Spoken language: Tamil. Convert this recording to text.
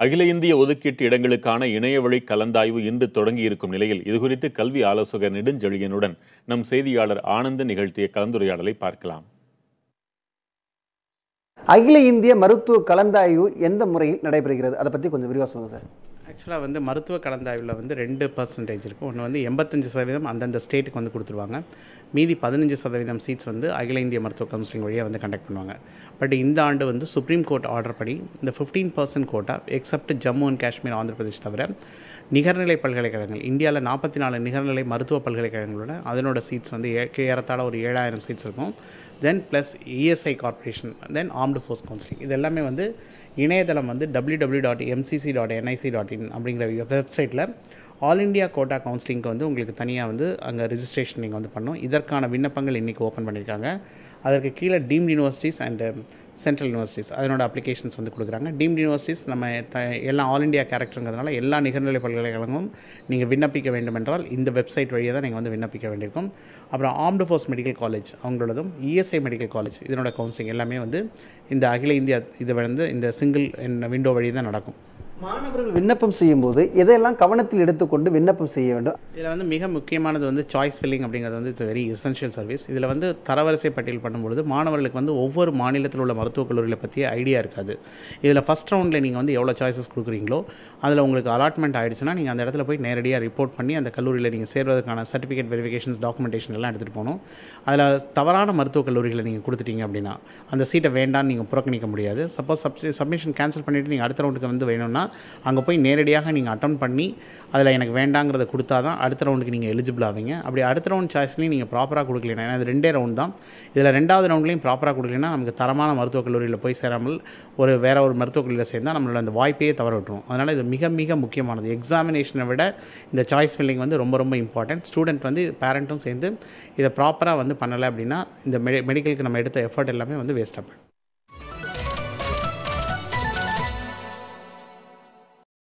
அகில இந்திய ஒதுக்கீட்டு இடங்களுக்கான இணையவழி கலந்தாய்வு இன்று தொடங்கியிருக்கும் நிலையில் இதுகுறித்து கல்வி ஆலோசகர் நெடுஞ்செழியனுடன் நம் செய்தியாளர் ஆனந்தன் நிகழ்த்திய கலந்துரையாடலை பார்க்கலாம். அகில இந்திய மருத்துவ கலந்தாய்வு எந்த முறையில் நடைபெறுகிறது, அதை பற்றி கொஞ்சம் விரிவாக சொல்லுங்கள் சார். ஆக்சுவலாக மருத்துவ கலந்தாய்வில் 2% இருக்கும். ஒன்று 85% அந்தந்த ஸ்டேட்டுக்கு கொடுத்துருவாங்க. மீதி 15% சீட்ஸ் அகில இந்திய மருத்துவ கவுன்சிலிங் வழியாக கண்டக்ட் பண்ணுவாங்க. பட் இந்த ஆண்டு சுப்ரீம் கோர்ட் ஆர்டர் படி இந்த 15% கோட்டா எக்ஸப்ட் ஜம்மு அண்ட் காஷ்மீர், ஆந்திர பிரதேஷ் தவிர நிகர்நிலை பல்கலைக்கழகங்கள், இந்தியாவில் 44 நிகர்நிலை மருத்துவ பல்கலைக்கழகங்களோட அதனோட சீட்ஸ் ஏறத்தாழ ஒரு 7000 சீட்ஸ் இருக்கும். தென் ப்ளஸ் இஎஸ்ஐ கார்பரேஷன், தென் ஆர்ம்டு ஃபோர்ஸ் கவுன்சிலிங், இது எல்லாமே இணையதளம் www.mcc.nic.in அப்படிங்கிற வெப்சைட்டில் ஆல் இண்டியா கோட்டா கவுன்சிலிங்க்கு உங்களுக்கு தனியாக அங்கே ரிஜிஸ்ட்ரேஷன் நீங்கள் பண்ணணும். இதற்கான விண்ணப்பங்கள் இன்றைக்கி ஓப்பன் பண்ணியிருக்காங்க. அதற்கு கீழே deemed universities and central universities அதனோட அப்ளிகேஷன்ஸ் கொடுக்குறாங்க. டீம்டு யூனிவர்சிட்டிஸ் நம்ம எல்லாம் ஆல் இண்டியா கேரக்டருங்கிறதுனால எல்லா நிகர்நிலை பல்கலைக்கழகமும் நீங்கள் விண்ணப்பிக்க வேண்டும் என்றால் இந்த வெப்சைட் வழியாக தான் நீங்கள் விண்ணப்பிக்க வேண்டியிருக்கும். அப்புறம் ஆர்ம்டு ஃபோர்ஸ் மெடிக்கல் காலேஜ் அவங்களோடதும் இஎஸ்ஐ மெடிக்கல் காலேஜ் இதனோட கவுன்சிலிங் எல்லாமே இந்த அகில இந்தியா இது இந்த சிங்கிள் விண்டோ வழி தான் நடக்கும். மாணவர்கள் விண்ணப்பம் செய்யும் போது எதையெல்லாம் கவனத்தில் எடுத்துக்கொண்டு விண்ணப்பம் செய்ய வேண்டும்? இதில் மிக முக்கியமானது சாய்ஸ் ஃபில்லிங் அப்படிங்கிறது இட்ஸ் வெரி எசென்ஷியல் சர்வீஸ். இதில் தரவரிசை பட்டியல் பண்ணும்பொழுது மாணவர்களுக்கு ஒவ்வொரு மாநிலத்தில் உள்ள மருத்துவக் கல்லூரிகளை பற்றிய ஐடியா இருக்காது. இதில் ஃபஸ்ட் ரவுண்டில் நீங்கள் எவ்வளோ சாய்ஸஸ் கொடுக்குறீங்களோ அதில் உங்களுக்கு அலாட்மெண்ட் ஆகிடுச்சுன்னா நீங்கள் அந்த இடத்துல போய் நேரடியாக ரிப்போர்ட் பண்ணி அந்த கல்லூரியில் நீங்கள் சேர்வதற்கான சர்டிஃபிகேட் வெரிஃபிகேஷன்ஸ், டாக்குமெண்டேஷன் எல்லாம் எடுத்துகிட்டு போகணும். அதில் தவறான மருத்துவக் கல்லூரிகளை நீங்கள் கொடுத்துட்டீங்க அப்படின்னா அந்த சீட்டை வேண்டான்னு நீங்கள் புறக்கணிக்க முடியாது. சப்போஸ் சப்மிஷன் கேன்சல் பண்ணிவிட்டு நீங்கள் அடுத்த ரவுண்டுக்கு வேணும்னா அங்கே போய் நேரடியாக நீங்கள் அட்டன் பண்ணி அதில் எனக்கு வேண்டாங்கிறத கொடுத்தா தான் அடுத்த ரவுண்டுக்கு நீங்கள் எலிஜிபிள் ஆவீங்க. அப்படி அடுத்த ரவுண்ட் சாய்ஸ்லையும் நீங்கள் ப்ராப்பராக கொடுக்கலனா, ஏன்னா இது 2 ரவுண்ட் தான், இதில் 2வது ரவுண்ட்லையும் ப்ராப்பராக கொடுக்கலனா நமக்கு தரமான மருத்துவக் கல்லூரியில் போய் சேராமல் வேற ஒரு மருத்துவக் கல்லூரியில் சேர்ந்தால் நம்மளோட அந்த வாய்ப்பையே தவற விட்டுரும். அதனால் இது மிக மிக முக்கியமானது. எக்ஸாமினேஷனை விட இந்த சாய்ஸ் ஃபில்லிங் ரொம்ப ரொம்ப இம்பார்ட்டன்ட். ஸ்டூடெண்ட் பேரண்ட்டும் சேர்ந்து இதை ப்ராப்பராக பண்ணலை அப்படின்னா இந்த மெடிக்கலுக்கு நம்ம எடுத்த எஃபர்ட் எல்லாமே வேஸ்ட் ஆகும்.